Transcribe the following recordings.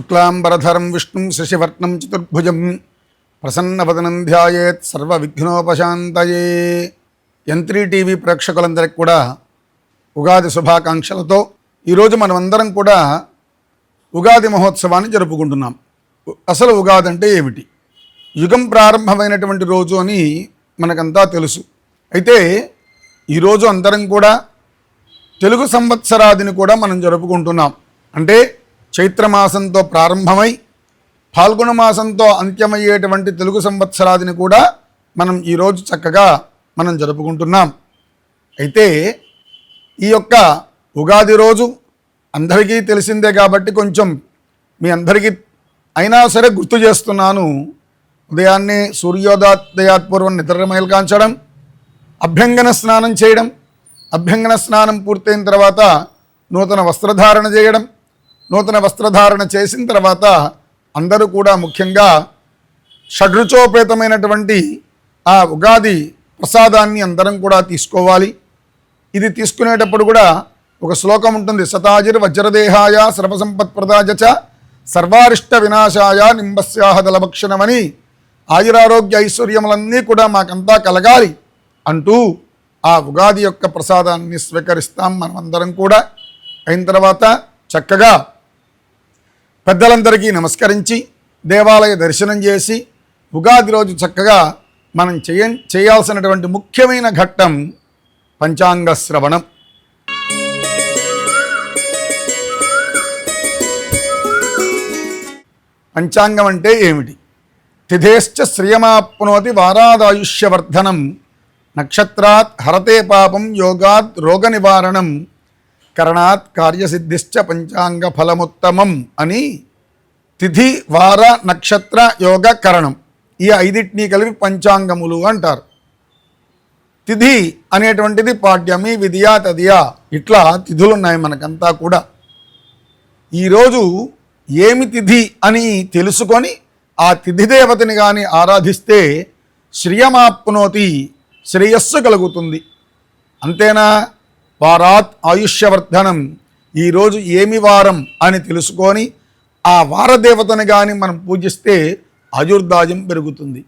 శుక్లాంబరధరం విష్ణుం శశివర్ణం చతుర్భుజం ప్రసన్నవదనం ధ్యాయేత్ సర్వవిఘ్నోపశాంతయే. యంత్రీ టీవీ ప్రేక్షకులందరికీ కూడా ఉగాది శుభాకాంక్షలతో ఈరోజు మనమందరం కూడా ఉగాది మహోత్సవాన్ని జరుపుకుంటున్నాం. అసలు ఉగాది అంటే ఏమిటి? యుగం ప్రారంభమైనటువంటి రోజు అని మనకంతా తెలుసు. అయితే ఈరోజు అందరం కూడా తెలుగు సంవత్సరాదిని కూడా మనం జరుపుకుంటున్నాం. అంటే చైత్రమాసంతో ప్రారంభమై ఫాల్గుణ మాసంతో అంత్యమయ్యేటువంటి తెలుగు సంవత్సరాదిని కూడా మనం ఈరోజు చక్కగా మనం జరుపుకుంటున్నాం. అయితే ఈ యొక్క ఉగాది రోజు అందరికీ తెలిసిందే కాబట్టి కొంచెం మీ అందరికీ అయినా సరే గుర్తు చేస్తున్నాను. ఉదయాన్నే సూర్యోదయాత్పూర్వం నిద్ర మేల్కాంచడం, అభ్యంగన స్నానం చేయడం, అభ్యంగన స్నానం పూర్తయిన తర్వాత నూతన వస్త్రధారణ చేయడం, నూతన వస్త్రధారణ చేసిన తర్వాత అందరూ కూడా ముఖ్యంగా షడ్రుచోపేతమైనటువంటి ఆ ఉగాది ప్రసాదాన్ని అందరం కూడా తీసుకోవాలి. ఇది తీసుకునేటప్పుడు కూడా ఒక శ్లోకం ఉంటుంది. సతాజిర్ వజ్రదేహాయ సర్వసంపత్ప్రదాయ సర్వారిష్ట వినాశాయ నింబస్యాహదలభక్షణమని, ఆయురారోగ్య ఐశ్వర్యములన్నీ కూడా మాకంతా కలగాలి అంటూ ఆ ఉగాది యొక్క ప్రసాదాన్ని స్వీకరిస్తాం మనమందరం కూడా. అయిన తర్వాత చక్కగా పెద్దలందరికీ నమస్కరించి దేవాలయ దర్శనం చేసి ఉగాది రోజు చక్కగా మనం చేయాల్సినటువంటి ముఖ్యమైన ఘట్టం పంచాంగ శ్రవణం. పంచాంగం అంటే ఏమిటి? తిథేశ్చ శ్రియమాప్నోతి వారాదాయుష్యవర్ధనం, నక్షత్రాత్ హరతే పాపం, యోగాత్ రోగ నివారణం, కరణాత్ కార్యసిద్ధిశ్చ పంచాంగ ఫలముత్తమం అని తిథి, వార, నక్షత్ర, యోగ, కరణం ఈ ఐదింటినీ కలిపి పంచాంగములు అంటారు. తిథి అనేటువంటిది పాడ్యమి, విధియా, తదియా ఇట్లా తిథులు ఉన్నాయి మనకంతా కూడా. ఈరోజు ఏమి తిథి అని తెలుసుకొని ఆ తిథి దేవతని కానీ ఆరాధిస్తే శ్రియమాప్నోతి శ్రేయస్సు కలుగుతుంది. అంతేనా? వారాత్ ఆయుష్యవర్ధనం, ఈరోజు ఏమి వారం అని తెలుసుకొని ఆ వారదేవతని కానీ మనం పూజిస్తే ఆయుర్దాయం పెరుగుతుంది.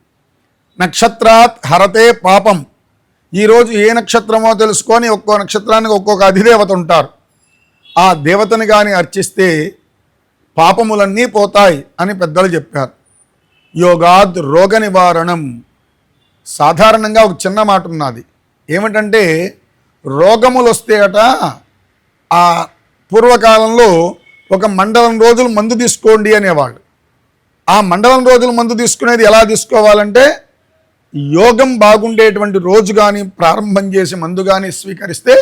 నక్షత్రాత్ హరతే పాపం, ఈరోజు ఏ నక్షత్రమో తెలుసుకొని ఒక్కో నక్షత్రానికి ఒక్కొక్క అధిదేవత ఉంటారు. ఆ దేవతని కానీ అర్చిస్తే పాపములన్నీ పోతాయి అని పెద్దలు చెప్పారు. యోగాద్ రోగ నివారణం, సాధారణంగా ఒక చిన్న మాట ఉన్నది. ఏమిటంటే రోగములు వస్తే అట ఆ పూర్వకాలంలో ఒక మండలం రోజులు మందు తీసుకోండి అనేవాళ్ళు. ఆ మండలం రోజులు మందు తీసుకునేది ఎలా తీసుకోవాలంటే యోగం బాగుండేటువంటి రోజు కానీ ప్రారంభం చేసి మందు కానీ స్వీకరిస్తే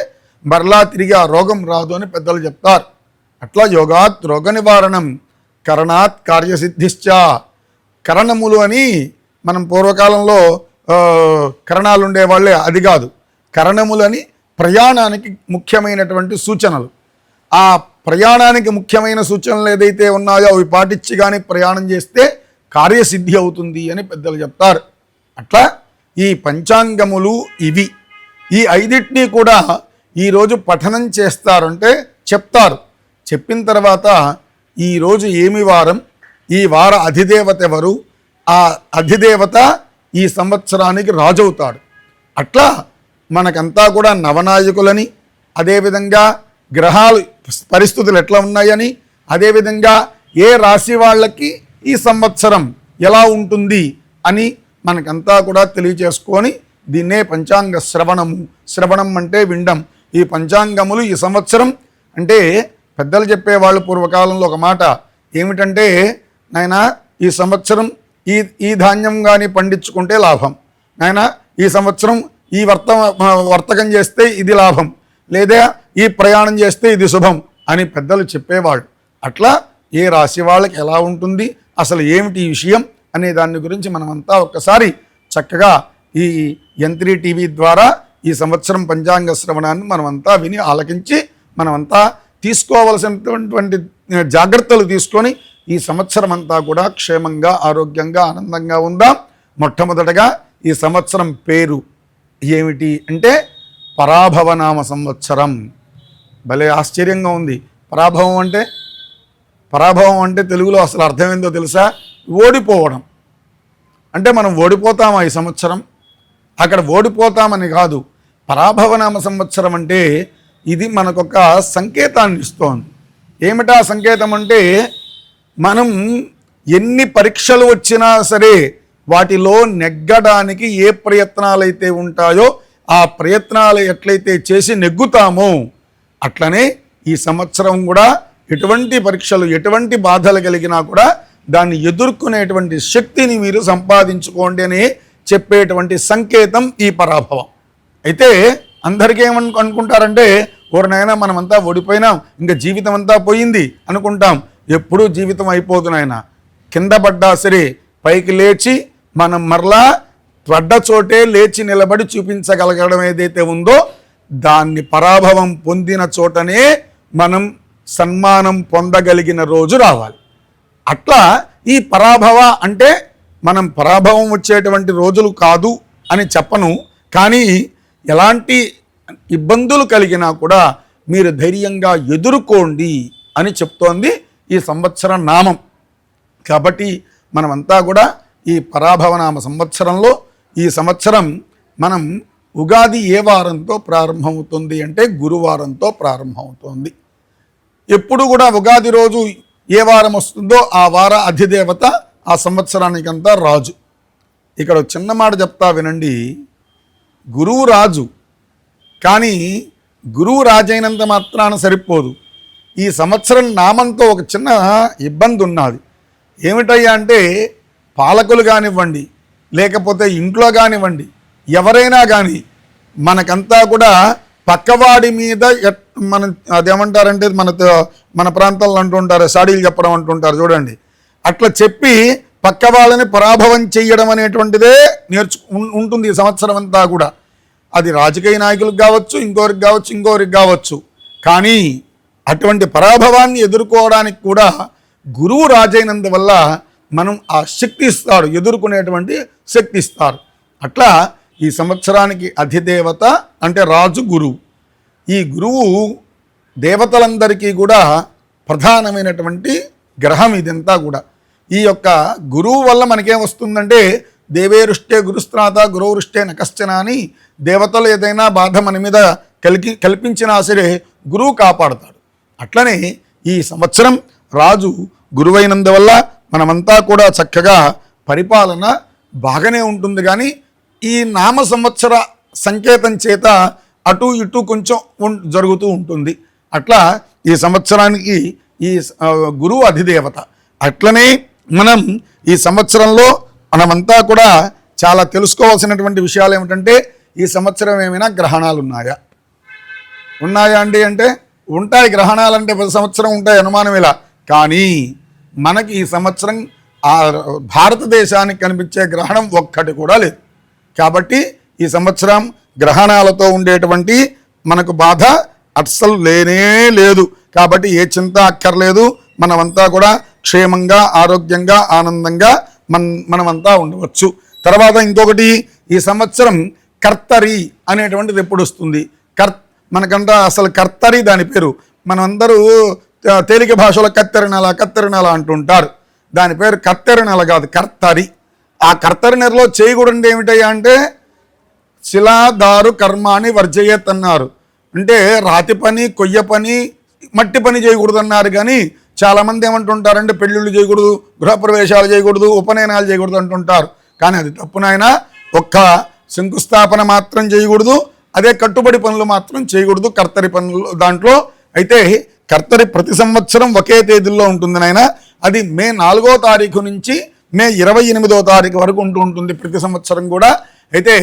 మరలా తిరిగి ఆ రోగం రాదు అని పెద్దలు చెప్తారు. అట్లా యోగాత్ రోగ నివారణం, కరణాత్ కార్యసిద్ధిశ్చ, కరణములు అని మనం పూర్వకాలంలో కరణాలు ఉండేవాళ్ళే, అది కాదు. కరణములని ప్రయాణానికి ముఖ్యమైనటువంటి సూచనలు. ఆ ప్రయాణానికి ముఖ్యమైన సూచనలు ఏదైతే ఉన్నాయో అవి పాటించి కానీ ప్రయాణం చేస్తే కార్యసిద్ధి అవుతుంది అని పెద్దలు చెప్తారు. అట్లా ఈ పంచాంగములు ఇవి. ఈ ఐదింటినీ కూడా ఈరోజు పఠనం చేస్తారంటే చెప్తారు. చెప్పిన తర్వాత ఈరోజు ఏమి వారం, ఈ వార అధిదేవత ఎవరు, ఆ అధిదేవత ఈ సంవత్సరానికి రాజవుతాడు. అట్లా మనకంతా కూడా నవనాయకులని, అదేవిధంగా గ్రహాలు పరిస్థితులు ఎట్లా ఉన్నాయని, అదేవిధంగా ఏ రాశి వాళ్ళకి ఈ సంవత్సరం ఎలా ఉంటుంది అని మనకంతా కూడా తెలియచేసుకొని దీన్నే పంచాంగ శ్రవణము. శ్రవణం అంటే వినడం. ఈ పంచాంగములు ఈ సంవత్సరం అంటే పెద్దలు చెప్పేవాళ్ళు పూర్వకాలంలో ఒక మాట ఏమిటంటే, నాయనా ఈ సంవత్సరం ఈ ధాన్యం కానీ పండించుకుంటే లాభం, నాయనా ఈ సంవత్సరం ఈ వర్తకం చేస్తే ఇది లాభం, లేదా ఈ ప్రయాణం చేస్తే ఇది శుభం అని పెద్దలు చెప్పేవాళ్ళు. అట్లా ఏ రాశి వాళ్ళకి ఎలా ఉంటుంది, అసలు ఏమిటి ఈ విషయం అనే దాని గురించి మనమంతా ఒక్కసారి చక్కగా ఈ యంత్రీ టీవీ ద్వారా ఈ సంవత్సరం పంచాంగ శ్రవణాన్ని మనమంతా విని ఆలకించి మనమంతా తీసుకోవలసినటువంటి జాగ్రత్తలు తీసుకొని ఈ సంవత్సరం అంతా కూడా క్షేమంగా, ఆరోగ్యంగా, ఆనందంగా ఉందాం. మొట్టమొదటగా ఈ సంవత్సరం పేరు ఏమిటి అంటే పరాభవనామ సంవత్సరం. భలే ఆశ్చర్యంగా ఉంది. పరాభవం అంటే పరాభవం అంటే తెలుగులో అసలు అర్థం ఏందో తెలుసా? ఓడిపోవడం. అంటే మనం ఓడిపోతామా ఈ సంవత్సరం? అక్కడ ఓడిపోతామని కాదు. పరాభవనామ సంవత్సరం అంటే ఇది మనకొక సంకేతాన్ని ఇస్తోంది. ఏమిటా సంకేతం అంటే, మనం ఎన్ని పరీక్షలు వచ్చినా సరే వాటిలో నెగ్గడానికి ఏ ప్రయత్నాలైతే ఉంటాయో ఆ ప్రయత్నాలు ఎట్లయితే చేసి నెగ్గుతామో అట్లనే ఈ సంవత్సరం కూడా ఎటువంటి పరీక్షలు ఎటువంటి బాధలు కలిగినా కూడా దాన్ని ఎదుర్కొనేటువంటి శక్తిని మీరు సంపాదించుకోండి అని చెప్పేటువంటి సంకేతం ఈ పరాభవం. అయితే అందరికీ అనుకుంటారంటే, ఓరినైనా మనమంతా ఓడిపోయినాం, ఇంకా జీవితం అంతా పోయింది అనుకుంటాం. ఎప్పుడూ జీవితం అయిపోదు నాయన. కింద పడ్డా సరే పైకి లేచి మనం మరలా పడ్డ చోటే లేచి నిలబడి చూపించగలగడం ఏదైతే ఉందో దాన్ని పరాభవం పొందిన చోటనే మనం సన్మానం పొందగలిగిన రోజు రావాలి. అట్లా ఈ పరాభవ అంటే మనం పరాభవం వచ్చేటువంటి రోజులు కాదు అని చెప్పను, కానీ ఎలాంటి ఇబ్బందులు కలిగినా కూడా మీరు ధైర్యంగా ఎదుర్కోండి అని చెప్తోంది ఈ సంవత్సర నామం. కాబట్టి మనమంతా కూడా ఈ పరాభవనామ సంవత్సరంలో ఈ సంవత్సరం మనం ఉగాది ఏ వారంతో ప్రారంభమవుతుంది అంటే గురువారంతో ప్రారంభమవుతుంది. ఎప్పుడు కూడా ఉగాది రోజు ఏ వారం వస్తుందో ఆ వార అధిదేవత ఆ సంవత్సరానికంతా రాజు. ఇక్కడ చిన్న మాట చెప్తా వినండి. గురువు రాజు, కానీ గురువు రాజైనంత మాత్రాన సరిపోదు. ఈ సంవత్సరం నామంతో ఒక చిన్న ఇబ్బంది ఉన్నది. ఏమిటయ్యా అంటే, పాలకులు కానివ్వండి లేకపోతే ఇంట్లో కానివ్వండి ఎవరైనా కానీ మనకంతా కూడా పక్కవాడి మీద మన అదేమంటారంటే మన ప్రాంతాల్లో అంటుంటారు, సాడీలు చెప్పడం అంటుంటారు చూడండి. అట్లా చెప్పి పక్క వాళ్ళని పరాభవం చేయడం అనేటువంటిదే ఉంటుంది ఈ సంవత్సరం అంతా కూడా. అది రాజకీయ నాయకులకు కావచ్చు, ఇంకోరికి కావచ్చు. కానీ అటువంటి పరాభవాన్ని ఎదుర్కోవడానికి కూడా గురువు రాజైనందువల్ల మనం ఆ శక్తి ఇస్తాడు, ఎదుర్కొనేటువంటి శక్తి ఇస్తారు. అట్లా ఈ సంవత్సరానికి అధిదేవత అంటే రాజు గురువు. ఈ గురువు దేవతలందరికీ కూడా ప్రధానమైనటువంటి గ్రహం ఇదంతా కూడా. ఈ యొక్క గురువు వల్ల మనకేం వస్తుందంటే, దేవేరుష్టే గురుస్త్రాత గురువృష్టే నకశ్చన అని దేవతలు ఏదైనా బాధ మన మీద కల్పించినా సరే గురువు కాపాడుతాడు. అట్లనే ఈ సంవత్సరం రాజు గురువైనందువల్ల మనమంతా కూడా చక్కగా పరిపాలన బాగానే ఉంటుంది. కానీ ఈ నామ సంవత్సర సంకేతం చేత అటు ఇటు కొంచెం జరుగుతూ ఉంటుంది. అట్లా ఈ సంవత్సరానికి ఈ గురువు అధిదేవత. అట్లనే మనం ఈ సంవత్సరంలో మనమంతా కూడా చాలా తెలుసుకోవాల్సినటువంటి విషయాలు ఏమిటంటే, ఈ సంవత్సరం ఏమైనా గ్రహణాలు ఉన్నాయా అండి అంటే ఉంటాయి. గ్రహణాలంటే ప్రతి సంవత్సరం ఉంటాయి, అనుమానం ఇలా. కానీ మనకి ఈ సంవత్సరం భారతదేశానికి కనిపించే గ్రహణం ఒక్కటి కూడా లేదు. కాబట్టి ఈ సంవత్సరం గ్రహణాలతో ఉండేటువంటి మనకు బాధ అస్సలు లేనే లేదు. కాబట్టి ఏ చింత అక్కర్లేదు. మనమంతా కూడా క్షేమంగా ఆరోగ్యంగా ఆనందంగా మనమంతా ఉండవచ్చు. తర్వాత ఇంకొకటి, ఈ సంవత్సరం కర్తరి అనేటువంటిది ఎప్పుడు వస్తుంది? మనకంతా అసలు కర్తరి దాని పేరు. మనందరూ తేలిక భాషలో కత్తెర నెల అంటుంటారు. దాని పేరు కత్తెర నెల కాదు, కర్తరి. ఆ కర్తరి నెలలో చేయకూడదు ఏమిటయ్యా అంటే, శిలాదారు కర్మాని వర్జయత్ అన్నారు. అంటే రాతి పని, కొయ్య పని, మట్టి పని చేయకూడదు అన్నారు. కానీ చాలామంది ఏమంటుంటారంటే, పెళ్ళిళ్ళు చేయకూడదు, గృహప్రవేశాలు చేయకూడదు, ఉపనయనాలు చేయకూడదు అంటుంటారు. కానీ అది తప్పు నాయన. ఒక్క శంకుస్థాపన మాత్రం చేయకూడదు, అదే కట్టుబడి పనులు మాత్రం చేయకూడదు కర్తరి పనులు దాంట్లో. అయితే కర్తరి ప్రతి సంవత్సరం ఒకే తేదీల్లో ఉంటుంది నాయన. అది మే 4వ తారీఖు నుంచి మే 28వ తారీఖు వరకు ఉంటుంది ప్రతి సంవత్సరం కూడా. అయితే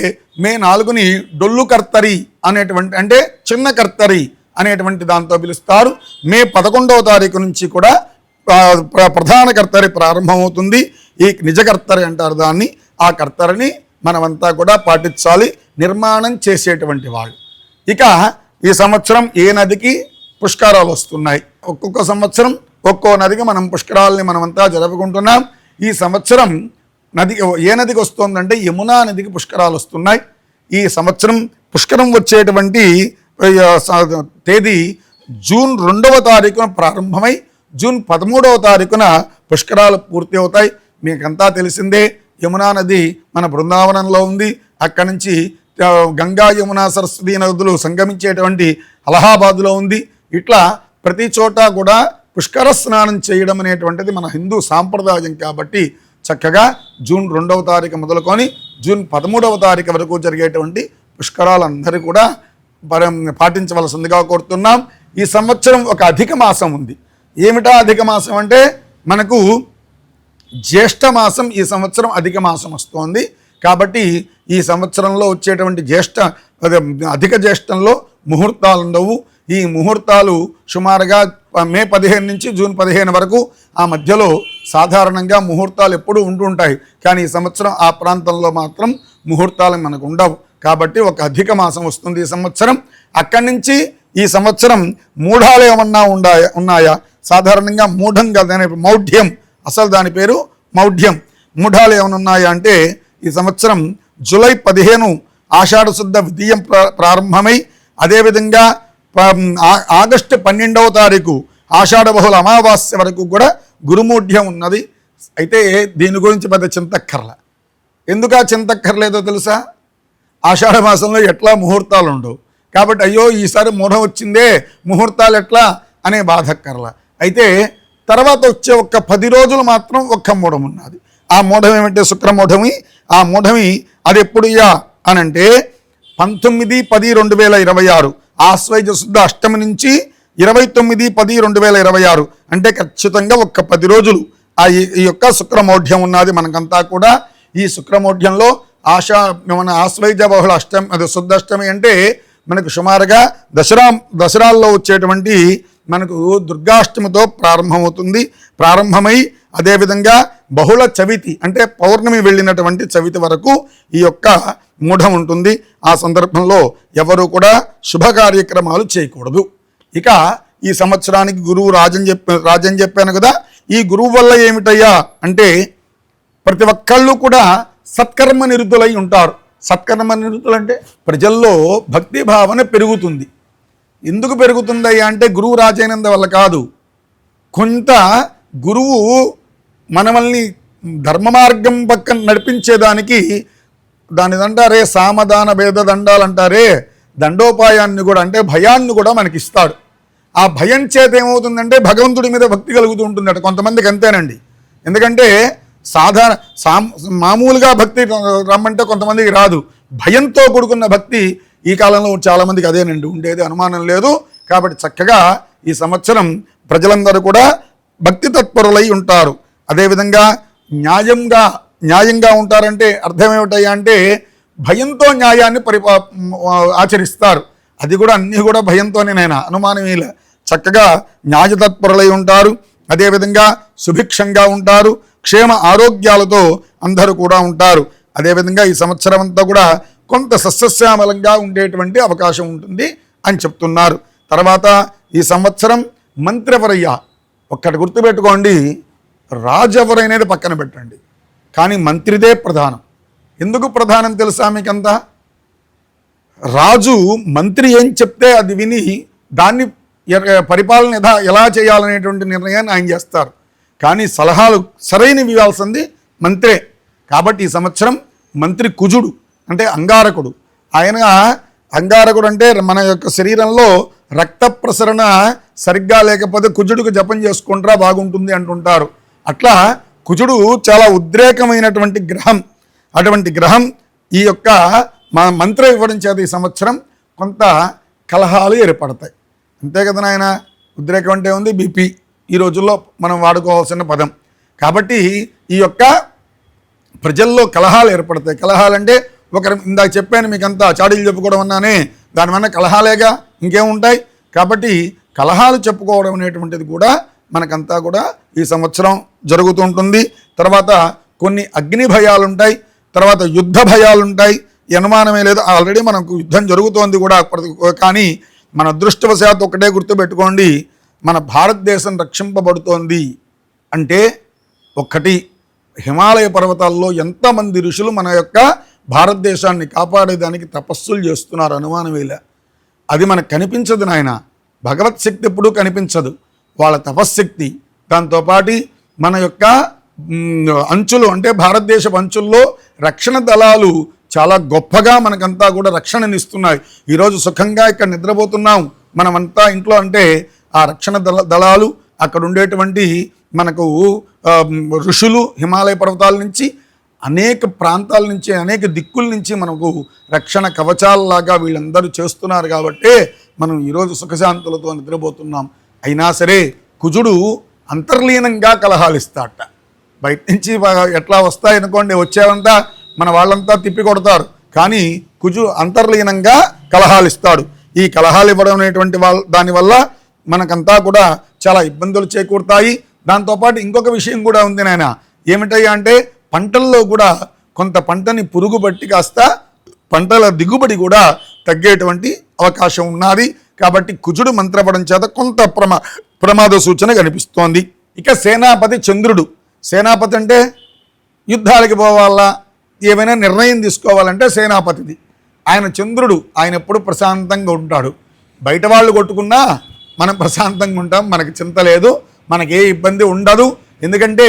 మే 4ని డొల్లు కర్తరి అనేటువంటి, అంటే చిన్న కర్తరి అనేటువంటి దాంతో పిలుస్తారు. మే 11వ తారీఖు నుంచి కూడా ప్రధాన కర్తరి ప్రారంభమవుతుంది. ఈ నిజ కర్తరి అంటారు దాన్ని. ఆ కర్తరిని మనమంతా కూడా పాటించాలి, నిర్మాణం చేసేటువంటి వాళ్ళు. ఇక ఈ సంవత్సరం ఏ నదికి పుష్కరాలు వస్తున్నాయి? ఒక్కొక్క సంవత్సరం ఒక్కో నదికి మనం పుష్కరాలని మనమంతా జరుపుకుంటున్నాం. ఈ సంవత్సరం నది ఏ నదికి వస్తుందంటే యమునా నదికి పుష్కరాలు వస్తున్నాయి. ఈ సంవత్సరం పుష్కరం వచ్చేటువంటి తేదీ జూన్ 2వ తారీఖున ప్రారంభమై జూన్ 13వ తారీఖున పుష్కరాలు పూర్తి అవుతాయి. మీకంతా తెలిసిందే, యమునా నది మన బృందావనంలో ఉంది. అక్కడి నుంచి గంగా యమునా సరస్వతి నదులు సంగమించేటువంటి అలహాబాద్లో ఉంది. ఇట్లా ప్రతి చోట కూడా పుష్కర స్నానం చేయడం అనేటువంటిది మన హిందూ సాంప్రదాయం. కాబట్టి చక్కగా జూన్ 2వ తారీఖు మొదలుకొని జూన్ 13వ తారీఖు వరకు జరిగేటువంటి పుష్కరాలందరూ కూడా పాటించవలసిందిగా కోరుతున్నాం. ఈ సంవత్సరం ఒక అధిక మాసం ఉంది. ఏమిటా అధిక మాసం అంటే మనకు జ్యేష్ఠ మాసం ఈ సంవత్సరం అధిక మాసం వస్తోంది. కాబట్టి ఈ సంవత్సరంలో వచ్చేటువంటి అధిక జ్యేష్ఠంలో ముహూర్తాలు ఉండవు. ఈ ముహూర్తాలు సుమారుగా మే 15 నుంచి జూన్ 15 వరకు ఆ మధ్యలో సాధారణంగా ముహూర్తాలు ఎప్పుడూ ఉంటుంటాయి. కానీ ఈ సంవత్సరం ఆ ప్రాంతంలో మాత్రం ముహూర్తాలు మనకు ఉండవు. కాబట్టి ఒక అధిక మాసం వస్తుంది ఈ సంవత్సరం. అక్కడి నుంచి ఈ సంవత్సరం మూఢాలు ఏమన్నా ఉన్నాయా? సాధారణంగా మూఢం కదా, మౌఢ్యం, అసలు దాని పేరు మౌఢ్యం. మూఢాలు ఏమైనా ఉన్నాయా అంటే ఈ సంవత్సరం జూలై 15 ఆషాఢ శుద్ధ విద్యం ప్రారంభమై అదేవిధంగా ఆగస్టు 12వ తారీఖు ఆషాఢ బహుళ అమావాస్య వరకు కూడా గురుమూఢ్యం ఉన్నది. అయితే దీని గురించి పెద్ద చింతక్కర్ల. ఎందుకు ఆ చింతక్కర్లేదో తెలుసా? ఆషాఢ మాసంలో ఎట్లా ముహూర్తాలు ఉండవు కాబట్టి అయ్యో ఈసారి మూఢం వచ్చిందే, ముహూర్తాలు ఎట్లా అనే బాధక్కర్ల. అయితే తర్వాత వచ్చే ఒక్క 10 రోజులు మాత్రం ఒక్క మూఢం ఉన్నది. ఆ మూఢం ఏమంటే శుక్రమూఢమి. ఆ మూఢమి అది ఎప్పుడుయా అనంటే 19/10/2026 ఆశ్వయుజ శుద్ధ అష్టమి నుంచి 29/10/2026 అంటే ఖచ్చితంగా ఒక్క 10 రోజులు ఈ యొక్క శుక్రమౌఢ్యం ఉన్నది మనకంతా కూడా. ఈ శుక్రమౌఢ్యంలో మన ఆశ్వయుజ బహుళ అష్టమి, అది శుద్ధ అష్టమి అంటే మనకు సుమారుగా దసరాల్లో వచ్చేటువంటి మనకు దుర్గాష్టమితో ప్రారంభమై అదేవిధంగా బహుళ చవితి అంటే పౌర్ణమి వెళ్ళినటువంటి చవితి వరకు ఈ యొక్క మూఢం ఉంటుంది. ఆ సందర్భంలో ఎవరు కూడా శుభ కార్యక్రమాలు చేయకూడదు. ఇక ఈ సంవత్సరానికి గురువు రాజని చెప్పాను కదా. ఈ గురువు వల్ల ఏమిటయ్యా అంటే ప్రతి ఒక్కళ్ళు కూడా సత్కర్మ నిరుతులై ఉంటారు. సత్కర్మ నిరుతులు అంటే ప్రజల్లో భక్తి భావన పెరుగుతుంది. ఎందుకు పెరుగుతుందయ్యా అంటే గురువు రాజైనందు వల్ల కాదు. కొంత గురువు మనల్ని ధర్మ మార్గం పక్కన నడిపించేదానికి దానిదంటారే సామదాన భేద దండాలు అంటారే, దండోపాయాన్ని కూడా అంటే భయాన్ని కూడా మనకి ఇస్తాడు. ఆ భయం చేత ఏమవుతుందంటే భగవంతుడి మీద భక్తి కలుగుతూ ఉంటుందట కొంతమందికి. అంతేనండి. ఎందుకంటే మామూలుగా భక్తి రమ్మంటే కొంతమందికి రాదు. భయంతో కూడుకున్న భక్తి ఈ కాలంలో చాలామందికి అదేనండి ఉండేది, అనుమానం లేదు. కాబట్టి చక్కగా ఈ సంవత్సరం ప్రజలందరూ కూడా భక్తి తత్పరులై ఉంటారు. అదేవిధంగా న్యాయంగా ఉంటారంటే అర్థం ఏమిటయ్యా అంటే భయంతో న్యాయాన్ని ఆచరిస్తారు. అది కూడా అన్నీ కూడా భయంతోనే, అనుమానం ఇలా చక్కగా న్యాయతత్పరులై ఉంటారు. అదేవిధంగా సుభిక్షంగా ఉంటారు. క్షేమ ఆరోగ్యాలతో అందరూ కూడా ఉంటారు. అదేవిధంగా ఈ సంవత్సరం అంతా కూడా కొంత సస్యశ్యామలంగా ఉండేటువంటి అవకాశం ఉంటుంది అని చెప్తున్నారు. తర్వాత ఈ సంవత్సరం మంత్రివరయ్య ఒక్కటి గుర్తుపెట్టుకోండి, రాజు ఎవరైనది పక్కన పెట్టండి, కానీ మంత్రిదే ప్రధానం. ఎందుకు ప్రధానం తెలుసా మీకంతా? రాజు మంత్రి ఏం చెప్తే అది విని దాన్ని పరిపాలన ఎలా చేయాలనేటువంటి నిర్ణయాన్ని ఆయన చేస్తారు. కానీ సలహాలు సరైనవి ఇవ్వాల్సింది మంత్రే. కాబట్టి ఈ సంవత్సరం మంత్రి కుజుడు అంటే అంగారకుడు. అంగారకుడు అంటే మన యొక్క శరీరంలో రక్త ప్రసరణ సరిగ్గా లేకపోతే కుజుడికి జపం చేసుకుంటారా బాగుంటుంది అంటుంటారు. అట్లా కుజుడు చాలా ఉద్రేకమైనటువంటి గ్రహం. అటువంటి గ్రహం ఈ యొక్క మంత్రం ఇవ్వడం చేత ఈ సంవత్సరం కొంత కలహాలు ఏర్పడతాయి. అంతే కదా నాయన. ఉద్రేకం అంటే ఉంది బీపీ ఈ రోజుల్లో మనం వాడుకోవాల్సిన పదం. కాబట్టి ఈ యొక్క ప్రజల్లో కలహాలు ఏర్పడతాయి. కలహాలంటే ఇందాక చెప్పాను మీకంతా చాడీలు చెప్పుకోవడం అన్నానే, దానివల్ల కలహాలేగా ఇంకేముంటాయి. కాబట్టి కలహాలు చెప్పుకోవడం అనేటువంటిది కూడా మనకంతా కూడా ఈ సంవత్సరం జరుగుతూ ఉంటుంది. తర్వాత కొన్ని అగ్ని భయాలు ఉంటాయి, తర్వాత యుద్ధ భయాలు ఉంటాయి. అనుమానమే లేదు, ఆల్రెడీ మనకు యుద్ధం జరుగుతోంది కూడా. కానీ మన అదృష్టవశాత్తు ఒకటే గుర్తుపెట్టుకోండి, మన భారతదేశం రక్షింపబడుతోంది అంటే ఒక్కటి, హిమాలయ పర్వతాల్లో ఎంతమంది ఋషులు మన యొక్క భారతదేశాన్ని కాపాడేదానికి తపస్సులు చేస్తున్నారు. అనుమానమేలా. అది మనకు కనిపించదు నాయన. భగవత్ శక్తి ఎప్పుడూ కనిపించదు. వాళ్ళ తపశ్శక్తి, దాంతోపాటు మన యొక్క అంచులు అంటే భారతదేశపు అంచుల్లో రక్షణ దళాలు చాలా గొప్పగా మనకంతా కూడా రక్షణనిస్తున్నాయి. ఈరోజు సుఖంగా ఇక్కడ నిద్రపోతున్నాం మనమంతా ఇంట్లో అంటే ఆ రక్షణ దళాలు, అక్కడ ఉండేటువంటి మనకు ఋషులు హిమాలయ పర్వతాల నుంచి అనేక ప్రాంతాల నుంచి అనేక దిక్కుల నుంచి మనకు రక్షణ కవచాలలాగా వీళ్ళందరూ చేస్తున్నారు కాబట్టి మనం ఈరోజు సుఖశాంతులతో నిద్రపోతున్నాం. అయినా సరే కుజుడు అంతర్లీనంగా కలహాలిస్తాట. బయట నుంచి ఎట్లా వస్తాయనుకోండి, వచ్చేవంతా మన వాళ్ళంతా తిప్పి కొడతారు, కానీ కుజుడు అంతర్లీనంగా కలహాలిస్తాడు. ఈ కలహాలు ఇవ్వడం అనేటువంటి దానివల్ల మనకంతా కూడా చాలా ఇబ్బందులు చేకూరుతాయి. దాంతోపాటు ఇంకొక విషయం కూడా ఉంది నాయన, ఏమిటయ్యా అంటే పంటల్లో కూడా కొంత పంటని పురుగు పట్టి కాస్త పంటల దిగుబడి కూడా తగ్గేటువంటి అవకాశం ఉన్నది. కాబట్టి కుజుడు మంత్రపడం చేత కొంత ప్రమాద సూచన కనిపిస్తోంది. ఇక సేనాపతి చంద్రుడు. సేనాపతి అంటే యుద్ధాలకి పోవాలా, ఏమైనా నిర్ణయం తీసుకోవాలంటే సేనాపతిది. ఆయన చంద్రుడు, ఆయన ఎప్పుడు ప్రశాంతంగా ఉంటాడు. బయట వాళ్ళు కొట్టుకున్నా మనం ప్రశాంతంగా ఉంటాం, మనకి చింత లేదు, మనకి ఏ ఇబ్బంది ఉండదు. ఎందుకంటే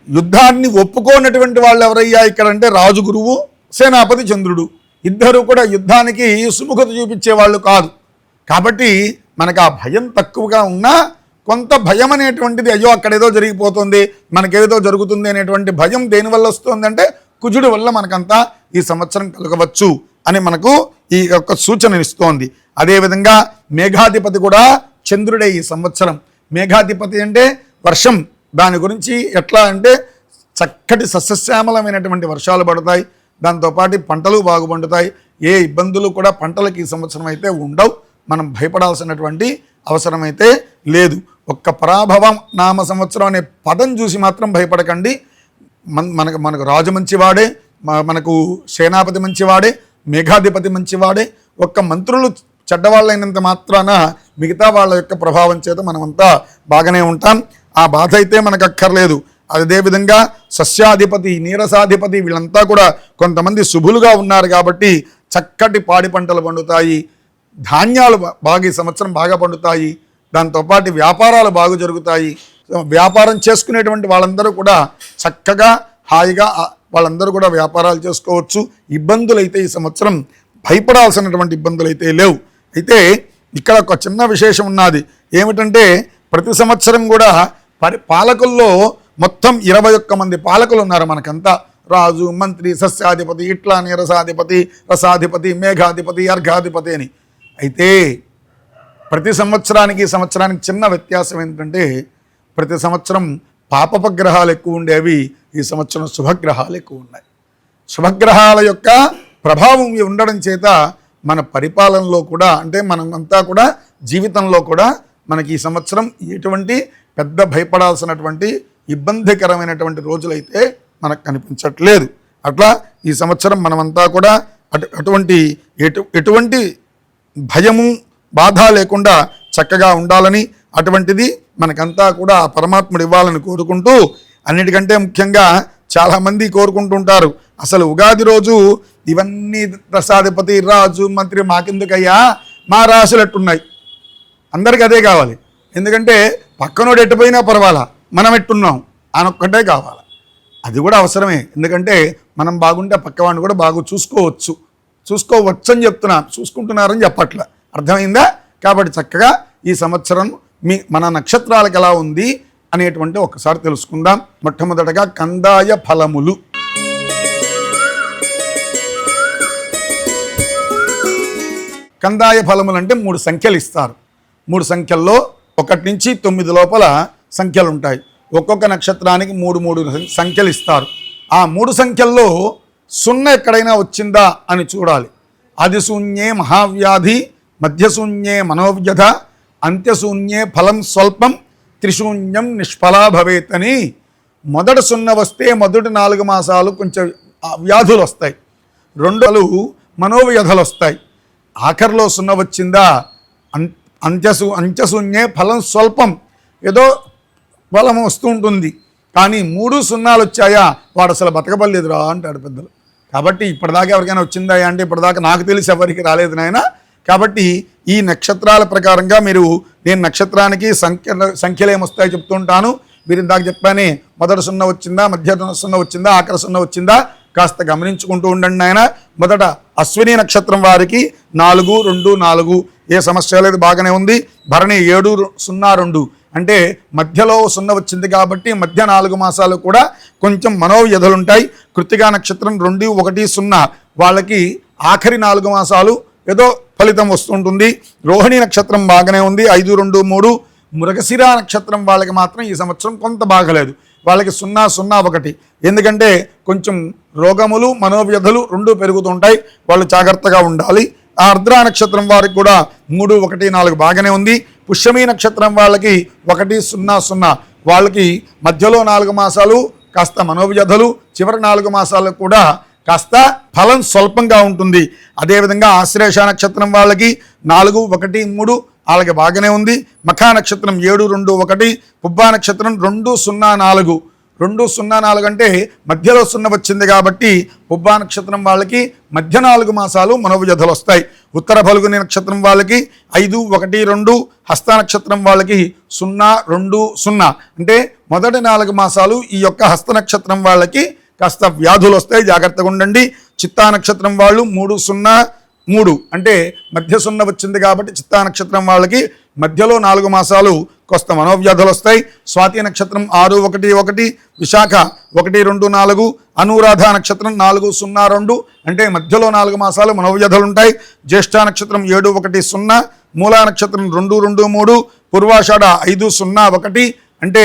యుద్ధాన్ని ఒప్పుకోనటువంటి వాళ్ళు ఎవరయ్యా ఇక్కడ అంటే రాజు గురువు, సేనాపతి చంద్రుడు. ఇద్దరు కూడా యుద్ధానికి సుముఖత చూపించే వాళ్ళు కాదు. కాబట్టి మనకు ఆ భయం తక్కువగా ఉన్నా కొంత భయం అనేటువంటిది, అయ్యో అక్కడేదో జరిగిపోతుంది, మనకేదో జరుగుతుంది అనేటువంటి భయం దేనివల్ల వస్తుంది అంటే కుజుడు వల్ల మనకంతా ఈ సంవత్సరం కలగవచ్చు అని మనకు ఈ యొక్క సూచన ఇస్తోంది. అదేవిధంగా మేఘాధిపతి కూడా చంద్రుడే ఈ సంవత్సరం. మేఘాధిపతి అంటే వర్షం, దాని గురించి ఎట్లా అంటే చక్కటి సస్యశ్యామలమైనటువంటి వర్షాలు పడతాయి, దాంతోపాటు పంటలు బాగుపండుతాయి, ఏ ఇబ్బందులు కూడా పంటలకు ఈ సంవత్సరం అయితే ఉండవు. మనం భయపడాల్సినటువంటి అవసరం అయితే లేదు. ఒక్క పరాభవ నామ సంవత్సరం అనే పదం చూసి మాత్రం భయపడకండి. మనకు రాజు మంచివాడే, మనకు సేనాపతి మంచివాడే, మేఘాధిపతి మంచివాడే. ఒక్క మంత్రులు చెడ్డవాళ్ళైనంత మాత్రాన మిగతా వాళ్ళ యొక్క ప్రభావం చేత మనమంతా బాగానే ఉంటాం. ఆ బాధ అయితే మనకు అక్కర్లేదు. అదేవిధంగా సస్యాధిపతి, నీరసాధిపతి వీళ్ళంతా కూడా కొంతమంది శుభులుగా ఉన్నారు కాబట్టి చక్కటి పాడి పంటలు పండుతాయి, ధాన్యాలు బాగా ఈ సంవత్సరం బాగా పండుతాయి, దాంతోపాటు వ్యాపారాలు బాగా జరుగుతాయి. వ్యాపారం చేసుకునేటువంటి వాళ్ళందరూ కూడా చక్కగా హాయిగా వాళ్ళందరూ కూడా వ్యాపారాలు చేసుకోవచ్చు. ఇబ్బందులు అయితే ఈ సంవత్సరం భయపడాల్సినటువంటి ఇబ్బందులు అయితే లేవు. అయితే ఇక్కడ ఒక చిన్న విశేషం ఉన్నది. ఏమిటంటే ప్రతి సంవత్సరం కూడా పాలకుల్లో మొత్తం 21 మంది పాలకులు ఉన్నారు మనకంతా. రాజు, మంత్రి, సస్యాధిపతి, ఇట్లా నీరసాధిపతి, రసాధిపతి, మేఘాధిపతి, అర్ఘాధిపతి అని. అయితే ప్రతి సంవత్సరానికి చిన్న వ్యత్యాసం ఏంటంటే ప్రతి సంవత్సరం పాపగ్రహాలు ఎక్కువ ఉండేవి, ఈ సంవత్సరం శుభగ్రహాలు ఎక్కువ ఉన్నాయి. శుభగ్రహాల యొక్క ప్రభావం ఉండడం చేత మన పరిపాలనలో కూడా అంటే మనమంతా కూడా జీవితంలో కూడా మనకి ఈ సంవత్సరం ఎటువంటి పెద్ద భయపడాల్సినటువంటి ఇబ్బందికరమైనటువంటి రోజులైతే మనకు కనిపించట్లేదు. అట్లా ఈ సంవత్సరం మనమంతా కూడా ఎటువంటి భయము బాధ లేకుండా చక్కగా ఉండాలని, అటువంటిది మనకంతా కూడా పరమాత్ముడు ఇవ్వాలని కోరుకుంటూ, అన్నిటికంటే ముఖ్యంగా చాలామంది కోరుకుంటుంటారు అసలు ఉగాది రోజు ఇవన్నీ దశాధిపతి, రాజు, మంత్రి మాకెందుకయ్యా, మా రాశులు ఎట్టున్నాయి, అందరికి అదే కావాలి. ఎందుకంటే పక్కనోడు ఎట్టుపోయినా పర్వాలా, మనం ఎట్టున్నాం అనొక్కటే కావాలి. అది కూడా అవసరమే, ఎందుకంటే మనం బాగుంటే పక్కవాడిని కూడా బాగా చూసుకోవచ్చు అని చెప్తున్నా, చూసుకుంటున్నారని చెప్పట్ల. అర్థమైందా? కాబట్టి చక్కగా ఈ సంవత్సరం మన నక్షత్రాలకు ఎలా ఉంది అనేటువంటి ఒకసారి తెలుసుకుందాం. మొట్టమొదటగా కందాయ ఫలములు. కందాయ ఫలములు అంటే 3 సంఖ్యలు ఇస్తారు. 3 సంఖ్యల్లో 1 నుంచి 9 లోపల సంఖ్యలు ఉంటాయి. ఒక్కొక్క నక్షత్రానికి 3 సంఖ్యలు ఇస్తారు. ఆ 3 సంఖ్యల్లో 0 ఎక్కడైనా వచ్చిందా అని చూడాలి. ఆదిశూన్యే మహావ్యాధి, మధ్యశూన్యే మనోవ్యధ, అంత్యశూన్యే ఫలం స్వల్పం, త్రిశూన్యం నిష్ఫలా భవేత్ అని. మొదటి 0 వస్తే మొదటి 4 మాసాలు కొంచెం వ్యాధులు వస్తాయి, 2 మనోవ్యధలు వస్తాయి. ఆఖరిలో 0 వచ్చిందా అంత్యశూన్యే ఫలం స్వల్పం, ఏదో ఫలం వస్తూ ఉంటుంది. కానీ 3 0 వచ్చాయా వాడు అసలు బతకబడలేదురా అంటాడు పెద్దలు. కాబట్టి ఇప్పటిదాకా ఎవరికైనా వచ్చిందా అంటే ఇప్పటిదాకా నాకు తెలిసి ఎవరికి రాలేదు నాయన. కాబట్టి ఈ నక్షత్రాల ప్రకారంగా మీరు నేను నక్షత్రానికి సంఖ్యలు ఏమొస్తాయో చెప్తుంటాను. మీరు ఇందాక చెప్పానే మొదటి 0 వచ్చిందా, మధ్య 0 వచ్చిందా, ఆఖరి 0 వచ్చిందా కాస్త గమనించుకుంటూ ఉండండి ఆయన. మొదట అశ్విని నక్షత్రం వారికి 4, 2, 4 ఏ సమస్య లేదు, బాగానే ఉంది. భరణి 7, 0, 2 అంటే మధ్యలో 0 వచ్చింది కాబట్టి మధ్య 4 మాసాలు కూడా కొంచెం మనోవ్యధలుంటాయి. కృత్తికా నక్షత్రం 2, 1, 0 వాళ్ళకి ఆఖరి 4 మాసాలు ఏదో ఫలితం వస్తుంటుంది. రోహిణి నక్షత్రం బాగానే ఉంది 5, 2, 3. మృగశిర నక్షత్రం వాళ్ళకి మాత్రం ఈ సంవత్సరం కొంత బాగలేదు, వాళ్ళకి 0, 0, 1. ఎందుకంటే కొంచెం రోగములు మనోవ్యధులు 2 పెరుగుతుంటాయి, వాళ్ళు జాగ్రత్తగా ఉండాలి. ఆ ఆర్ద్ర నక్షత్రం వారికి కూడా 3, 1, 4 బాగానే ఉంది. పుష్యమి నక్షత్రం వాళ్ళకి 1, 0, 0 వాళ్ళకి మధ్యలో 4 మాసాలు కాస్త మనోవ్యధులు, చివరి 4 మాసాలు కూడా కాస్త ఫలం స్వల్పంగా ఉంటుంది. అదేవిధంగా ఆశ్లేష నక్షత్రం వాళ్ళకి 4, 1, 3 వాళ్ళకి బాగానే ఉంది. మఖా నక్షత్రం 7, 2, 1. పుబ్బా నక్షత్రం 2, 0, 4. 2, 0, 4 అంటే మధ్యలో 0 వచ్చింది కాబట్టి పుబ్బా నక్షత్రం వాళ్ళకి మధ్య 4 మాసాలు మనోవ్యధులు వస్తాయి. ఉత్తర ఫల్గుని నక్షత్రం వాళ్ళకి 5, 1, 2. హస్త నక్షత్రం వాళ్ళకి 0, 2, 0 అంటే మొదటి 4 మాసాలు ఈ యొక్క హస్త నక్షత్రం వాళ్ళకి కాస్త వ్యాధులు వస్తాయి, జాగ్రత్తగా ఉండండి. చిత్తా నక్షత్రం వాళ్ళు 3, 0, 3 అంటే మధ్య 0 వచ్చింది కాబట్టి చిత్తా నక్షత్రం వాళ్ళకి మధ్యలో 4 మాసాలు కొస్త మనోవ్యాధులు వస్తాయి. స్వాతి నక్షత్రం 6, 1, 1. విశాఖ 1, 2, 4. అనురాధ నక్షత్రం 4, 0, 2 అంటే మధ్యలో 4 మాసాలు మనోవ్యాధులు ఉంటాయి. జ్యేష్ఠ నక్షత్రం 7, 1, 0. మూలా నక్షత్రం 2, 2, 3. పూర్వాషాఢ 5, 0, 1 అంటే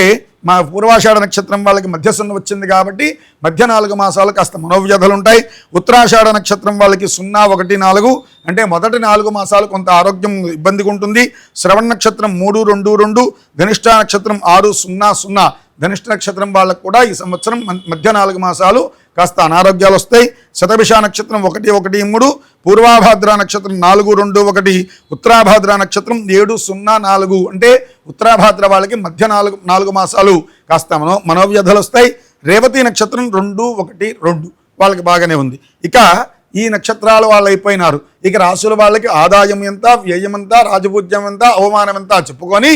మా పూర్వాషాఢ నక్షత్రం వాళ్ళకి మధ్య 0 వచ్చింది కాబట్టి మధ్య 4 మాసాలు కాస్త మనోవ్యధులు ఉంటాయి. ఉత్తరాషాఢ నక్షత్రం వాళ్ళకి 0, 1, 4 అంటే మొదటి 4 మాసాలు కొంత ఆరోగ్యం ఇబ్బందిగా ఉంటుంది. శ్రవణ నక్షత్రం 3, 2, 2. ధనిష్ఠ నక్షత్రం 6, 0, 0 ధనిష్ఠ నక్షత్రం వాళ్ళకు కూడా ఈ సంవత్సరం మధ్య 4 మాసాలు కాస్త అనారోగ్యాలు వస్తాయి. శతభిష నక్షత్రం 1, 1, 3. పూర్వాభాద్ర నక్షత్రం 4, 2, 1. ఉత్తరాభాద్ర నక్షత్రం 7, 0, 4 అంటే ఉత్తరాభాద్ర వాళ్ళకి మధ్య 4 మాసాలు కాస్త మనోవ్యధులు వస్తాయి. రేవతి నక్షత్రం 2, 1, 2 వాళ్ళకి బాగానే ఉంది. ఇక ఈ నక్షత్రాలు వాళ్ళు అయిపోయినారు. ఇక రాశుల వాళ్ళకి ఆదాయం ఎంత, వ్యయం ఎంత, రాజపూజ్యం ఎంత, అవమానం ఎంత చెప్పుకొని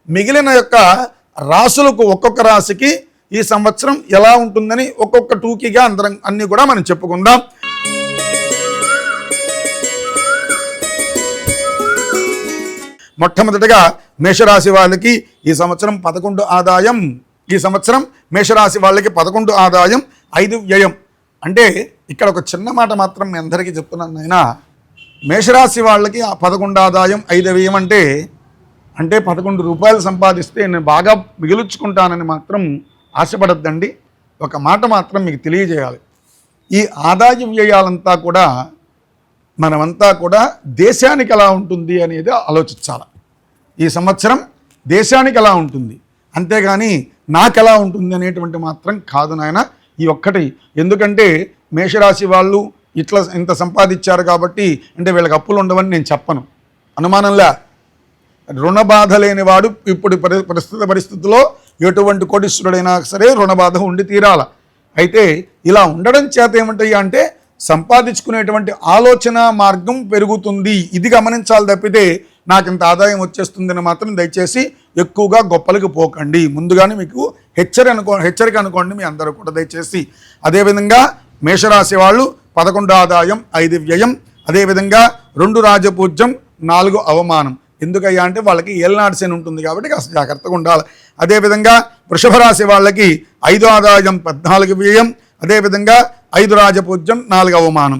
మిగిలిన యొక్క రాశులకు ఒక్కొక్క రాశికి ఈ సంవత్సరం ఎలా ఉంటుందని ఒక్కొక్క టూకీగా అన్ని కూడా మనం చెప్పుకుందాం. మొట్టమొదటిగా మేషరాశి వాళ్ళకి ఈ సంవత్సరం 11 ఆదాయం. ఈ సంవత్సరం మేషరాశి వాళ్ళకి 11 ఆదాయం 5 వ్యయం. అంటే ఇక్కడ ఒక చిన్న మాట మాత్రం మీ అందరికీ చెప్తున్నాను నాయన, మేషరాశి వాళ్ళకి 11 ఆదాయం 5 వ్యయం అంటే 11 రూపాయలు సంపాదిస్తే నేను బాగా మిగులుచుకుంటానని మాత్రం ఆశపడద్దండి. ఒక మాట మాత్రం మీకు తెలియజేయాలి. ఈ ఆదాయ వ్యయాలంతా కూడా మనమంతా కూడా దేశానికి ఎలా ఉంటుంది అనేది ఆలోచించాలి. ఈ సంవత్సరం దేశానికి ఎలా ఉంటుంది, అంతేగాని నాకెలా ఉంటుంది అనేటువంటి మాత్రం కాదు నాయన. ఈ ఒక్కటి, ఎందుకంటే మేషరాశి వాళ్ళు ఇంత సంపాదించారు కాబట్టి అంటే వీళ్ళకి అప్పులు ఉండవని నేను చెప్పను, అనుమానంలా. రుణ బాధ లేనివాడు ఇప్పుడు పరిస్థితుల్లో ఎటువంటి కోటీశ్వరుడైనా సరే రుణ బాధ ఉండి తీరాల. అయితే ఇలా ఉండడం చేత ఏమంటాయి అంటే సంపాదించుకునేటువంటి ఆలోచన మార్గం పెరుగుతుంది. ఇది గమనించాలి తప్పితే నాకు ఇంత ఆదాయం వచ్చేస్తుందని మాత్రం దయచేసి ఎక్కువగా గొప్పలకు పోకండి. ముందుగానే మీకు హెచ్చరిక అనుకోండి మీ అందరూ కూడా దయచేసి. అదేవిధంగా మేషరాశి వాళ్ళు 11 ఆదాయం 5 వ్యయం. అదేవిధంగా 2 రాజపూజ్యం 4 అవమానం. ఎందుకయ్యా అంటే వాళ్ళకి ఏలనాడు శని ఉంటుంది కాబట్టి కాస్త జాగ్రత్తగా ఉండాలి. అదేవిధంగా వృషభ రాశి వాళ్ళకి 5 ఆదాయం 14 వ్యయం. అదేవిధంగా 5 రాజపూజ్యం 4 అవమానం.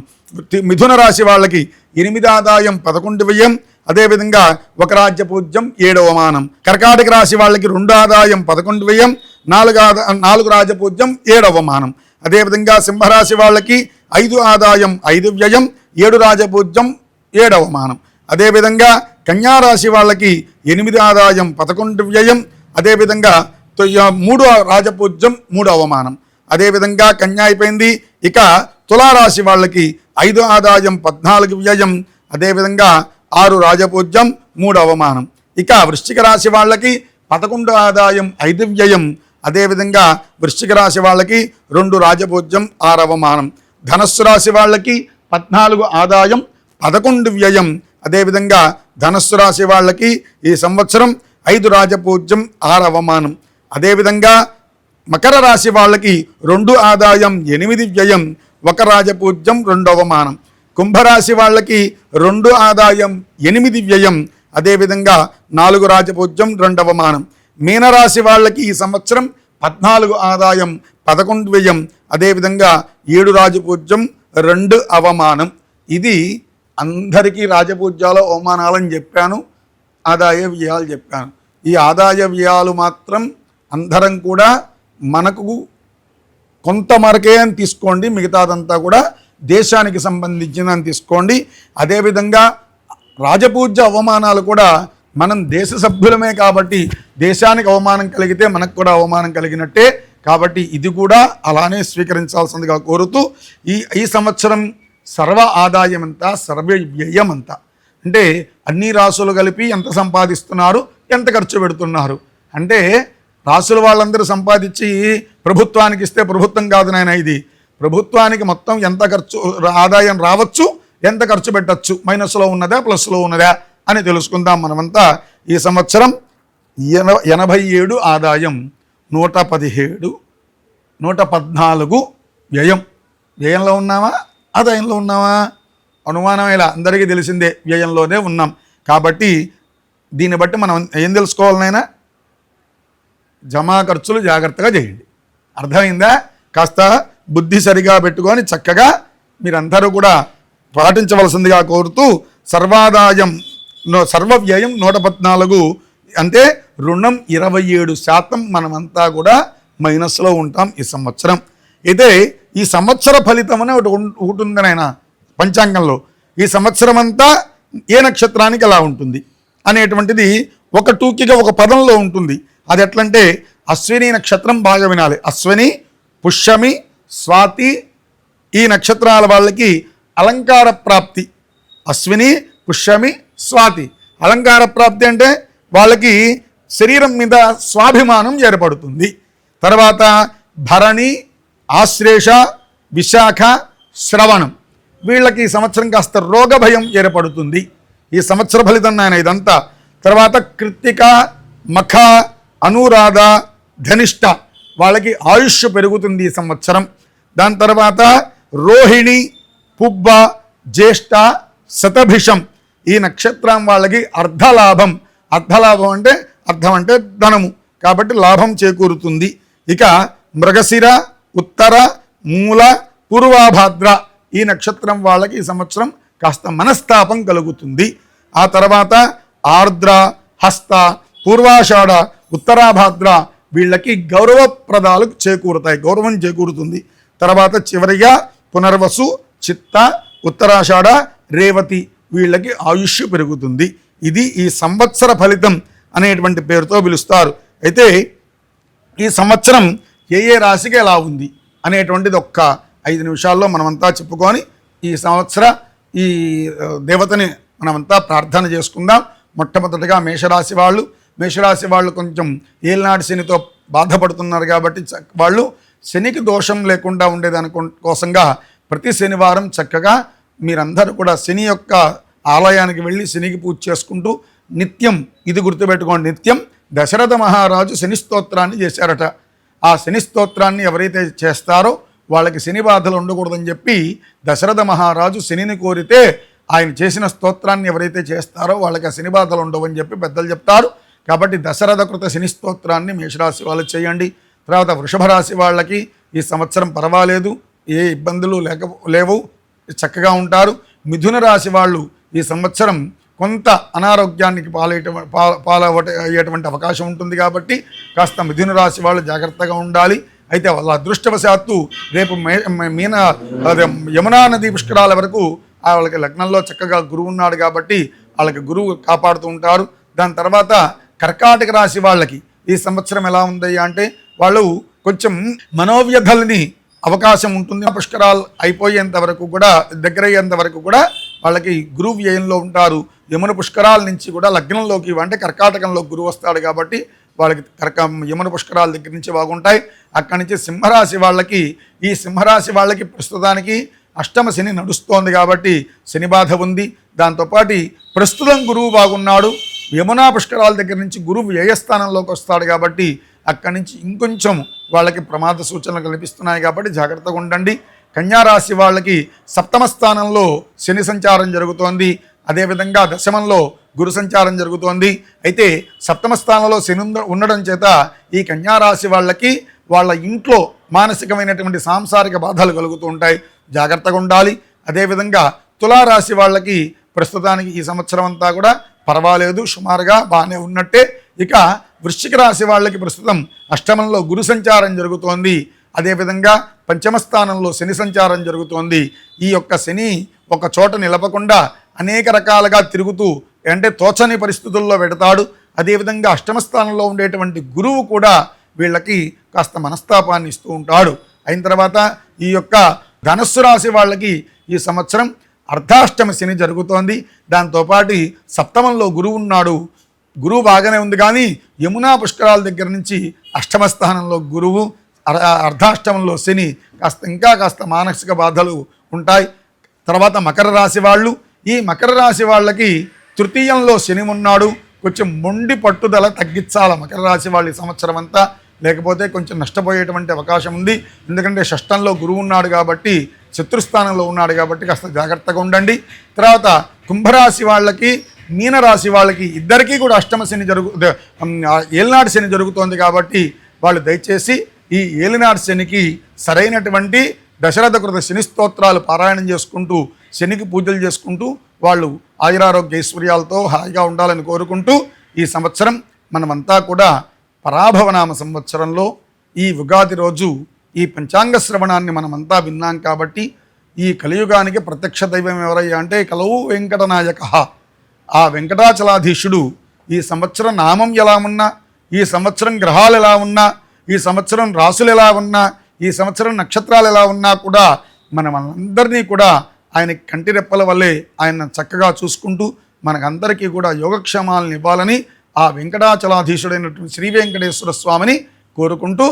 మిథున రాశి వాళ్ళకి 8 ఆదాయం 11 వ్యయం. అదేవిధంగా 1 రాజ్యపూజ్యం 7 అవమానం. కర్కాటక రాశి వాళ్ళకి 2 ఆదాయం 11 వ్యయం. 4 రాజపూజ్యం 7 అవమానం. అదేవిధంగా సింహరాశి వాళ్ళకి 5 ఆదాయం 5 వ్యయం. 7 రాజపూజ్యం 7 అవమానం. అదేవిధంగా కన్యారాశి వాళ్ళకి 8 ఆదాయం 11 వ్యయం. అదేవిధంగా 3 రాజపూజ్యం 3 అవమానం. అదేవిధంగా కన్యా అయిపోయింది. ఇక తులారాశి వాళ్ళకి 5 ఆదాయం 14 వ్యయం. అదేవిధంగా 6 రాజపూజ్యం 3 అవమానం. ఇక వృశ్చిక రాశి వాళ్ళకి 11 ఆదాయం 5 వ్యయం. అదేవిధంగా వృశ్చిక రాశి వాళ్ళకి 2 రాజపూజ్యం 6 అవమానం. ధనస్సు రాశి వాళ్ళకి 14 ఆదాయం 11 వ్యయం. అదేవిధంగా ధనస్సు రాశి వాళ్ళకి ఈ సంవత్సరం 5 రాజపూజ్యం 6 అవమానం. అదేవిధంగా మకర రాశి వాళ్ళకి 2 ఆదాయం 8 వ్యయం 1 రాజపూజ్యం 2 అవమానం. కుంభరాశి వాళ్ళకి 2 ఆదాయం 8 వ్యయం అదేవిధంగా 4 రాజపూజ్యం 2 అవమానం. మీనరాశి వాళ్ళకి ఈ సంవత్సరం 14 ఆదాయం 11 వ్యయం అదేవిధంగా 7 రాజపూజ్యం 2 అవమానం. ఇది అందరికీ రాజపూజ్యాలు అవమానాలని చెప్పాను, ఆదాయ వ్యయాలు చెప్పాను. ఈ ఆదాయ వ్యయాలు మాత్రం అందరం కూడా మనకు కొంతమరకే అని తీసుకోండి, మిగతాదంతా కూడా దేశానికి సంబంధించిందని తీసుకోండి. అదేవిధంగా రాజపూజ్య అవమానాలు కూడా మనం దేశ సభ్యులమే కాబట్టి దేశానికి అవమానం కలిగితే మనకు కూడా అవమానం కలిగినట్టే, కాబట్టి ఇది కూడా అలానే స్వీకరించాల్సిందిగా కోరుతూ ఈ సంవత్సరం సర్వ ఆదాయం ఎంత, సర్వ వ్యయం ఎంత అంటే అన్ని రాసులు కలిపి ఎంత సంపాదిస్తున్నారు, ఎంత ఖర్చు పెడుతున్నారు అంటే రాసుల వాళ్ళందరూ సంపాదించి ప్రభుత్వానికి ఇస్తే ప్రభుత్వం కాదు నాయన, ఇది ప్రభుత్వానికి మొత్తం ఎంత ఖర్చు ఆదాయం రావచ్చు, ఎంత ఖర్చు పెట్టచ్చు, మైనస్లో ఉన్నదా ప్లస్లో ఉన్నదా అని తెలుసుకుందాం. మనమంతా ఈ సంవత్సరం 87 ఆదాయం, 117 114 వ్యయం. వ్యయంలో ఉన్నామా ఆదాయంలో ఉన్నామా? అనుమానం ఇలా అందరికీ తెలిసిందే, వ్యయంలోనే ఉన్నాం. కాబట్టి దీన్ని బట్టి మనం ఏం తెలుసుకోవాలనైనా జమా ఖర్చులు జాగ్రత్తగా చేయండి. అర్థమైందా? కాస్త బుద్ధి సరిగా పెట్టుకొని చక్కగా మీరందరూ కూడా పాటించవలసిందిగా కోరుతూ సర్వాదాయం సర్వ వ్యయం 114 అంటే రుణం 27% మనమంతా కూడా మైనస్లో ఉంటాం ఈ సంవత్సరం. అయితే ఈ సంవత్సర ఫలితం అనే ఒకటి ఉందనైనా పంచాంగంలో ఈ సంవత్సరం అంతా ఏ నక్షత్రానికి ఎలా ఉంటుంది అనేటువంటిది ఒక టూకిగా ఒక పదంలో ఉంటుంది. అది ఎట్లంటే అశ్విని నక్షత్రం బాగా వినాలి. అశ్విని, పుష్యమి, స్వాతి ఈ నక్షత్రాల వాళ్ళకి అలంకార ప్రాప్తి. అశ్విని, పుష్యమి, స్వాతి అలంకార ప్రాప్తి అంటే వాళ్ళకి శరీరం మీద స్వాభిమానం ఏర్పడుతుంది. తర్వాత భరణి, ఆశ్లేష, విశాఖ, శ్రవణం వీళ్ళకి ఈ సంవత్సరం కాస్త రోగ భయం ఏర్పడుతుంది. ఈ సంవత్సర ఫలితం నాయన ఇదంతా. తర్వాత కృత్తిక, మఖ, అనురాధ, ధనిష్ట వాళ్ళకి ఆయుష్ పెరుగుతుంది ఈ సంవత్సరం. దాని తర్వాత రోహిణి, పుబ్బ, జ్యేష్ఠ, శతభిషం ఈ నక్షత్రం వాళ్ళకి అర్ధలాభం. అర్ధలాభం అంటే అర్థం అంటే ధనము, కాబట్టి లాభం చేకూరుతుంది. ఇక మృగశిర, ఉత్తర, మూల, పూర్వాభాద్ర ఈ నక్షత్రం వాళ్ళకి ఈ సంవత్సరం కాస్త మనస్తాపం కలుగుతుంది. ఆ తర్వాత ఆర్ద్ర, హస్త, పూర్వాషాఢ, ఉత్తరాభాద్ర వీళ్ళకి గౌరవప్రదాలు చేకూరుతాయి, గౌరవం చేకూరుతుంది. తర్వాత చివరిగా పునర్వసు, చిత్త, ఉత్తరాషాఢ, రేవతి వీళ్ళకి ఆయుష్ పెరుగుతుంది. ఇది ఈ సంవత్సర ఫలితం అనేటువంటి పేరుతో పిలుస్తారు. అయితే ఈ సంవత్సరం ఏ రాశికి ఎలా ఉంది అనేటువంటిది ఒక్క 5 నిమిషాల్లో మనమంతా చెప్పుకొని ఈ సంవత్సర ఈ దేవతని మనమంతా ప్రార్థన చేసుకుందాం. మొట్టమొదటిగా మేషరాశి వాళ్ళు కొంచెం ఏలినాటి శనితో బాధపడుతున్నారు కాబట్టి వాళ్ళు శనికి దోషం లేకుండా ఉండేదాని కోసంగా ప్రతి శనివారం చక్కగా మీరందరూ కూడా శని యొక్క ఆలయానికి వెళ్ళి శనికి పూజ చేసుకుంటూ నిత్యం ఇది గుర్తుపెట్టుకోండి, నిత్యం దశరథ మహారాజు శని స్తోత్రాన్ని చేశారట. ఆ శని స్తోత్రాన్ని ఎవరైతే చేస్తారో వాళ్ళకి శని బాధలు ఉండకూడదని చెప్పి దశరథ మహారాజు శనిని కోరితే ఆయన చేసిన స్తోత్రాన్ని ఎవరైతే చేస్తారో వాళ్ళకి ఆ శని బాధలు ఉండవని చెప్పి పెద్దలు చెప్తారు. కాబట్టి దశరథ కృత శని స్తోత్రాన్ని మేషరాశి వాళ్ళు చేయండి. తర్వాత వృషభ రాశి వాళ్ళకి ఈ సంవత్సరం పర్వాలేదు, ఏ ఇబ్బందులు లేవు, చక్కగా ఉంటారు. మిథున రాశి వాళ్ళు ఈ సంవత్సరం కొంత అనారోగ్యానికి పాలయ్యేటువంటి అవకాశం ఉంటుంది కాబట్టి కాస్త మిథున రాశి వాళ్ళు జాగ్రత్తగా ఉండాలి. అయితే వాళ్ళ అదృష్టవశాత్తు రేపు యమునా నది పుష్కరాల వరకు వాళ్ళకి లగ్నంలో చక్కగా గురువు ఉన్నాడు కాబట్టి వాళ్ళకి గురువు కాపాడుతూ ఉంటారు. దాని తర్వాత కర్కాటక రాశి వాళ్ళకి ఈ సంవత్సరం ఎలా ఉందయ్యా అంటే వాళ్ళు కొంచెం మనోవ్యధల్ని అవకాశం ఉంటుంది. పుష్కరాలు అయిపోయేంత వరకు కూడా దగ్గరయ్యేంత వరకు కూడా వాళ్ళకి గురువు వ్యయంలో ఉంటారు. యమున పుష్కరాల నుంచి కూడా లగ్నంలోకి అంటే కర్కాటకంలో గురువు వస్తాడు కాబట్టి వాళ్ళకి యమున పుష్కరాల దగ్గర నుంచి బాగుంటాయి. అక్కడి నుంచి సింహరాశి వాళ్ళకి ప్రస్తుతానికి అష్టమ శని నడుస్తోంది కాబట్టి శని బాధ ఉంది. దాంతోపాటు ప్రస్తుతం గురువు బాగున్నాడు. యమునా పుష్కరాల దగ్గర నుంచి గురువు వ్యయస్థానంలోకి వస్తాడు కాబట్టి అక్కడి నుంచి ఇంకొంచెం వాళ్ళకి ప్రమాద సూచనలు కనిపిస్తున్నాయి కాబట్టి జాగ్రత్తగా ఉండండి. కన్యారాశి వాళ్ళకి సప్తమ స్థానంలో శని సంచారం జరుగుతోంది. అదేవిధంగా దశమంలో గురు సంచారం జరుగుతోంది. అయితే సప్తమ స్థానంలో శని ఉండడం చేత ఈ కన్యారాశి వాళ్ళకి వాళ్ళ ఇంట్లో మానసికమైనటువంటి సాంసారిక బాధలు కలుగుతూ ఉంటాయి, జాగ్రత్తగా ఉండాలి. అదేవిధంగా తులారాశి వాళ్ళకి ప్రస్తుతానికి ఈ సంవత్సరం అంతా కూడా పర్వాలేదు, సుమారుగా బాగానే ఉన్నట్టే. ఇక వృశ్చిక రాశి వాళ్ళకి ప్రస్తుతం అష్టమంలో గురు సంచారం జరుగుతోంది. అదేవిధంగా పంచమ స్థానంలో శని సంచారం జరుగుతోంది. ఈ యొక్క శని ఒక చోట నిలపకుండా అనేక రకాలుగా తిరుగుతూ అంటే తోచని పరిస్థితుల్లో పెడతాడు. అదేవిధంగా అష్టమ స్థానంలో ఉండేటువంటి గురువు కూడా వీళ్ళకి కాస్త మనస్తాపాన్ని ఇస్తూ ఉంటాడు. అయిన తర్వాత ఈ యొక్క ధనస్సు రాశి వాళ్ళకి ఈ సంవత్సరం అర్ధాష్టమ శని జరుగుతోంది. దాంతోపాటు సప్తమంలో గురువు ఉన్నాడు. గురువు బాగానే ఉంది, కానీ యమునా పుష్కరాల దగ్గర నుంచి అష్టమ స్థానంలో గురువు, అర్ధాష్టమంలో శని, ఇంకా కాస్త మానసిక బాధలు ఉంటాయి. తర్వాత మకర రాశి వాళ్ళు, ఈ మకర రాశి వాళ్ళకి తృతీయంలో శని ఉన్నాడు. కొంచెం మొండి పట్టుదల తగ్గించాలి మకర రాశి వాళ్ళు ఈ సంవత్సరం అంతా, లేకపోతే కొంచెం నష్టపోయేటువంటి అవకాశం ఉంది. ఎందుకంటే షష్టంలో గురువు ఉన్నాడు కాబట్టి, శత్రుస్థానంలో ఉన్నాడు కాబట్టి కాస్త జాగ్రత్తగా ఉండండి. తర్వాత కుంభరాశి వాళ్ళకి, మీనరాశి వాళ్ళకి ఇద్దరికీ కూడా అష్టమ శని ఏలినాడు శని జరుగుతోంది కాబట్టి వాళ్ళు దయచేసి ఈ ఏలినాడు శనికి సరైనటువంటి దశరథ కృత శని స్తోత్రాలు పారాయణం చేసుకుంటూ, శనికి పూజలు చేసుకుంటూ వాళ్ళు ఆయురారోగ్య ఐశ్వర్యాలతో హాయిగా ఉండాలని కోరుకుంటూ, ఈ సంవత్సరం మనమంతా కూడా పరాభవనామ సంవత్సరంలో ఈ ఉగాది రోజు ఈ పంచాంగ శ్రవణాన్ని మనమంతా విన్నాం కాబట్టి, ఈ కలియుగానికి ప్రత్యక్ష దైవం ఎవరయ్యా అంటే కలవు వెంకటనాయక, ఆ వెంకటాచలాధీశుడు ఈ సంవత్సరం నామం ఎలా ఉన్నా, ఈ సంవత్సరం గ్రహాలు ఎలా ఉన్నా, ఈ సంవత్సరం రాసులు ఎలా ఉన్నా, ఈ సంవత్సరం నక్షత్రాలు ఎలా ఉన్నా కూడా మనమందరినీ కూడా ఆయన కంటి రెప్పల వల్లే ఆయన చక్కగా చూసుకుంటూ మనకందరికీ కూడా యోగక్షేమాలను ఇవ్వాలని ఆ వెంకటాచలాధీశుడైనటువంటి శ్రీ వెంకటేశ్వర స్వామిని కోరుకుంటూ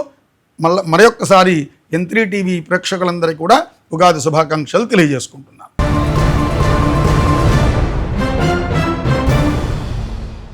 మరొక్కసారి N3 టీవీ ప్రేక్షకులందరికీ కూడా ఉగాది శుభాకాంక్షలు తెలియజేసుకుంటున్నాను.